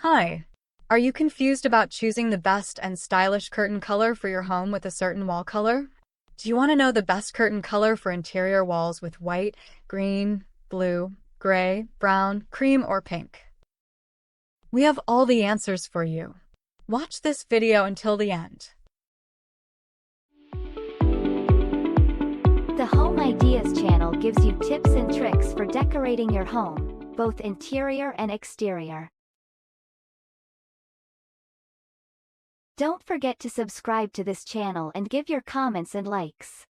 Hi. Are you confused about choosing the best and stylish curtain color for your home with a certain wall color? Do you want to know the best curtain color for interior walls with white, green, blue, gray, brown, cream, or pink? We have all the answers for you. Watch this video until the end. The Home Ideas channel gives you tips and tricks for decorating your home, both interior and exterior. Don't forget to subscribe to this channel and give your comments and likes.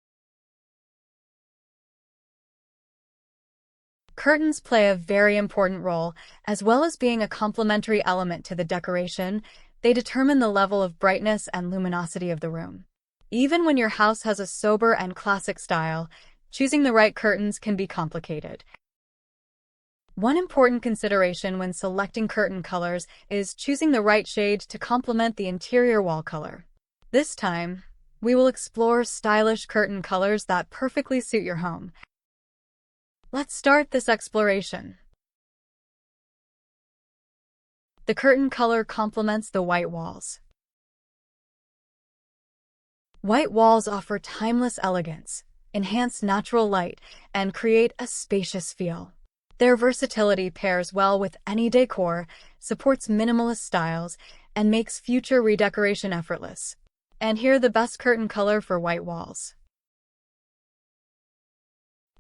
Curtains play a very important role, as well as being a complementary element to the decoration. They determine the level of brightness and luminosity of the room. Even when your house has a sober and classic style, choosing the right curtains can be complicated. One important consideration when selecting curtain colors is choosing the right shade to complement the interior wall color. This time, we will explore stylish curtain colors that perfectly suit your home. Let's start this exploration. The curtain color complements the white walls. White walls offer timeless elegance, enhance natural light, and create a spacious feel. Their versatility pairs well with any decor, supports minimalist styles, and makes future redecoration effortless. And here the best curtain color for white walls.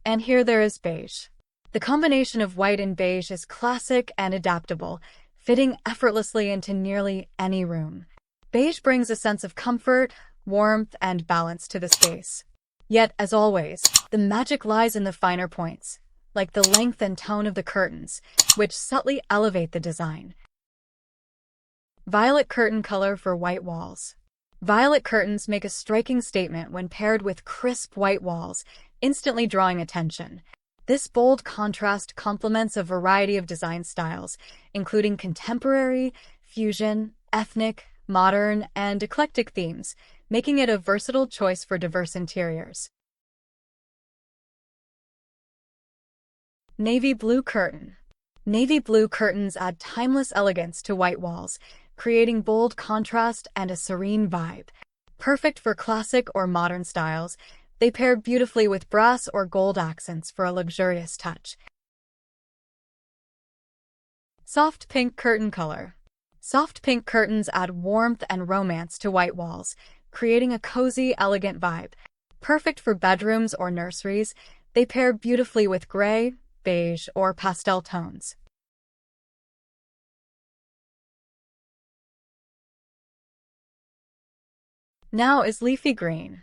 And here there is beige. The combination of white and beige is classic and adaptable, fitting effortlessly into nearly any room. Beige brings a sense of comfort, warmth, and balance to the space. Yet, as always, the magic lies in the finer points, like the length and tone of the curtains, which subtly elevate the design. Violet curtain color for white walls. Violet curtains make a striking statement when paired with crisp white walls, instantly drawing attention. This bold contrast complements a variety of design styles, including contemporary, fusion, ethnic, modern, and eclectic themes, making it a versatile choice for diverse interiors. Navy blue curtain. Navy blue curtains add timeless elegance to white walls, creating bold contrast and a serene vibe. Perfect for classic or modern styles, they pair beautifully with brass or gold accents for a luxurious touch. Soft pink curtain color. Soft pink curtains add warmth and romance to white walls, creating a cozy, elegant vibe. Perfect for bedrooms or nurseries, they pair beautifully with gray, beige, or pastel tones. Now is leafy green.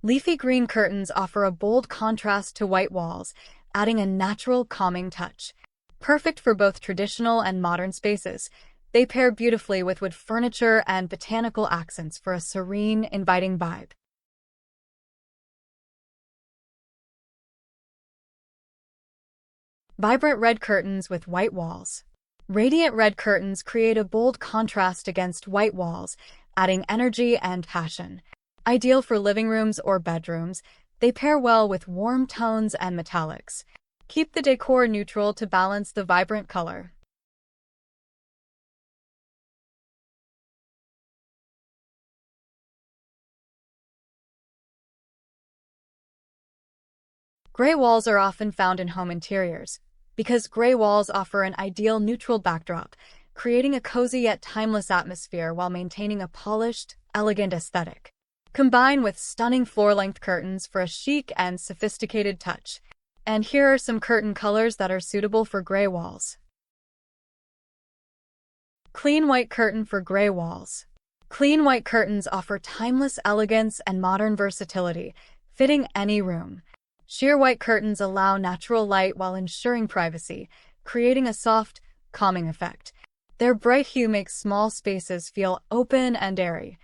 Leafy green curtains offer a bold contrast to white walls, adding a natural, calming touch. Perfect for both traditional and modern spaces, they pair beautifully with wood furniture and botanical accents for a serene, inviting vibe. Vibrant red curtains with white walls. Radiant red curtains create a bold contrast against white walls, adding energy and passion. Ideal for living rooms or bedrooms, they pair well with warm tones and metallics. Keep the decor neutral to balance the vibrant color. Gray walls are often found in home interiors, because gray walls offer an ideal neutral backdrop, creating a cozy yet timeless atmosphere while maintaining a polished, elegant aesthetic. Combine with stunning floor-length curtains for a chic and sophisticated touch. And here are some curtain colors that are suitable for gray walls. Clean white curtain for gray walls. Clean white curtains offer timeless elegance and modern versatility, fitting any room. Sheer white curtains allow natural light while ensuring privacy, creating a soft, calming effect. Their bright hue makes small spaces feel open and airy.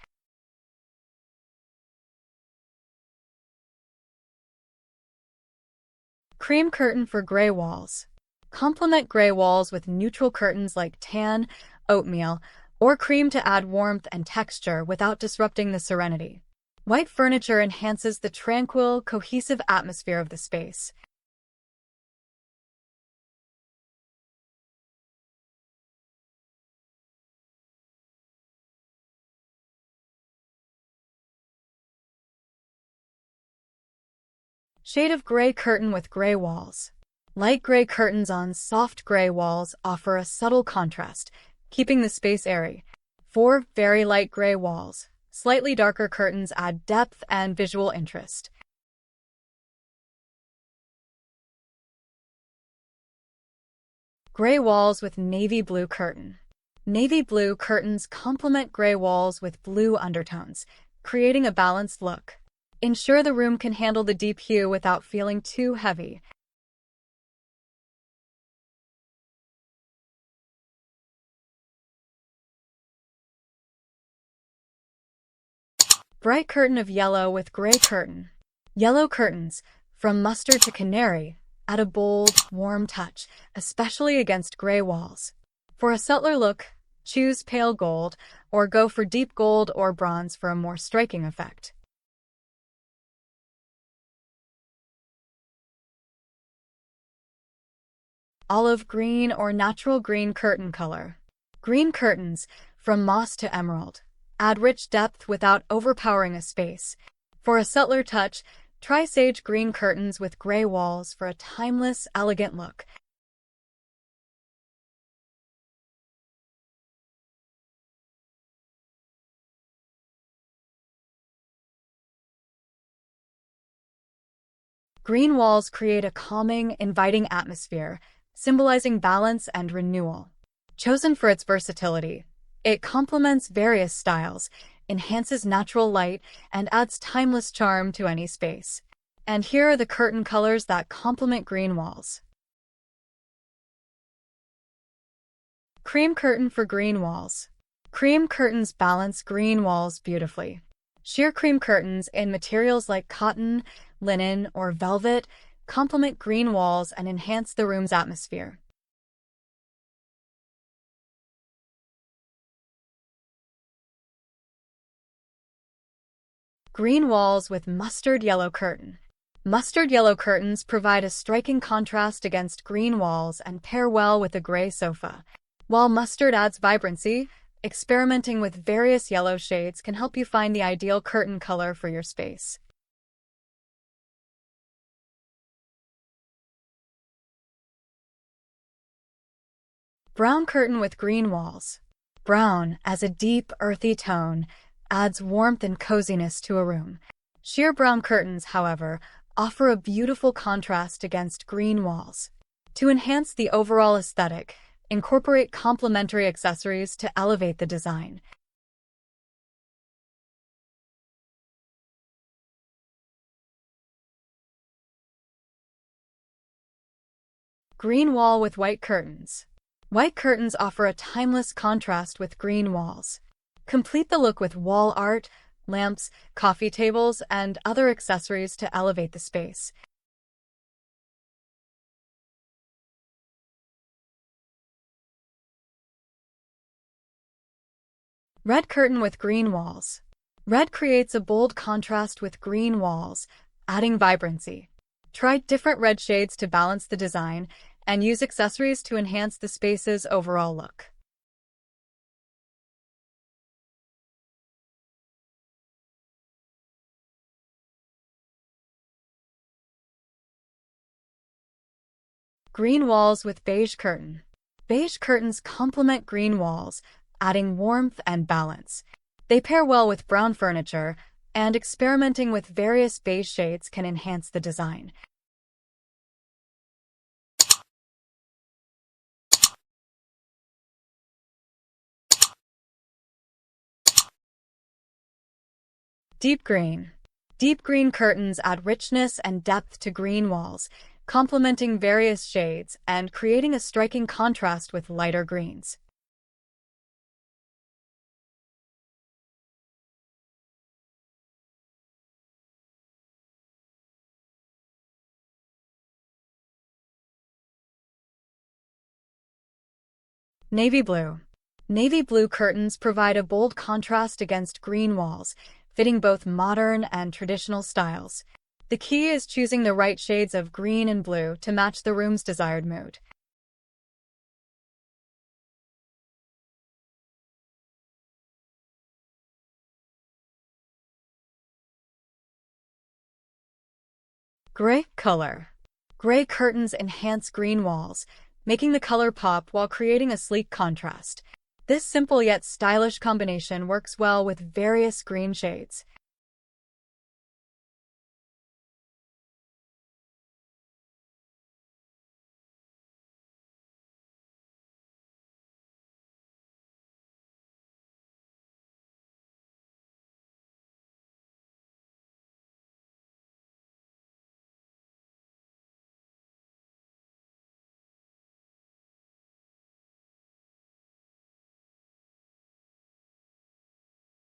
Cream curtain for gray walls. Complement gray walls with neutral curtains like tan, oatmeal, or cream to add warmth and texture without disrupting the serenity. White furniture enhances the tranquil, cohesive atmosphere of the space. Shade of gray curtain with gray walls. Light gray curtains on soft gray walls offer a subtle contrast, keeping the space airy. 4. Very light gray walls. Slightly darker curtains add depth and visual interest. Gray walls with navy blue curtain. Navy blue curtains complement gray walls with blue undertones, creating a balanced look. Ensure the room can handle the deep hue without feeling too heavy. Bright curtain of yellow with gray curtain. Yellow curtains, from mustard to canary, add a bold, warm touch, especially against gray walls. For a subtler look, choose pale gold or go for deep gold or bronze for a more striking effect. Olive green or natural green curtain color. Green curtains, from moss to emerald, add rich depth without overpowering a space. For a subtler touch, try sage green curtains with gray walls for a timeless, elegant look. Green walls create a calming, inviting atmosphere, symbolizing balance and renewal. Chosen for its versatility, it complements various styles, enhances natural light, and adds timeless charm to any space. And here are the curtain colors that complement green walls. Cream curtain for green walls. Cream curtains balance green walls beautifully. Sheer cream curtains in materials like cotton, linen, or velvet complement green walls and enhance the room's atmosphere. Green walls with mustard yellow curtain. Mustard yellow curtains provide a striking contrast against green walls and pair well with a gray sofa. While mustard adds vibrancy, experimenting with various yellow shades can help you find the ideal curtain color for your space. Brown curtain with green walls. Brown, as a deep, earthy tone, adds warmth and coziness to a room. Sheer brown curtains, however, offer a beautiful contrast against green walls. To enhance the overall aesthetic, incorporate complementary accessories to elevate the design. Green wall with white curtains. White curtains offer a timeless contrast with green walls. Complete the look with wall art, lamps, coffee tables, and other accessories to elevate the space. Red curtain with green walls. Red creates a bold contrast with green walls, adding vibrancy. Try different red shades to balance the design and use accessories to enhance the space's overall look. Green walls with beige curtain. Beige curtains complement green walls, adding warmth and balance. They pair well with brown furniture, and experimenting with various beige shades can enhance the design. Deep green. Deep green curtains add richness and depth to green walls, complementing various shades and creating a striking contrast with lighter greens. Navy blue. Navy blue curtains provide a bold contrast against green walls, fitting both modern and traditional styles. The key is choosing the right shades of green and blue to match the room's desired mood. Gray color. Gray curtains enhance green walls, making the color pop while creating a sleek contrast. This simple yet stylish combination works well with various green shades.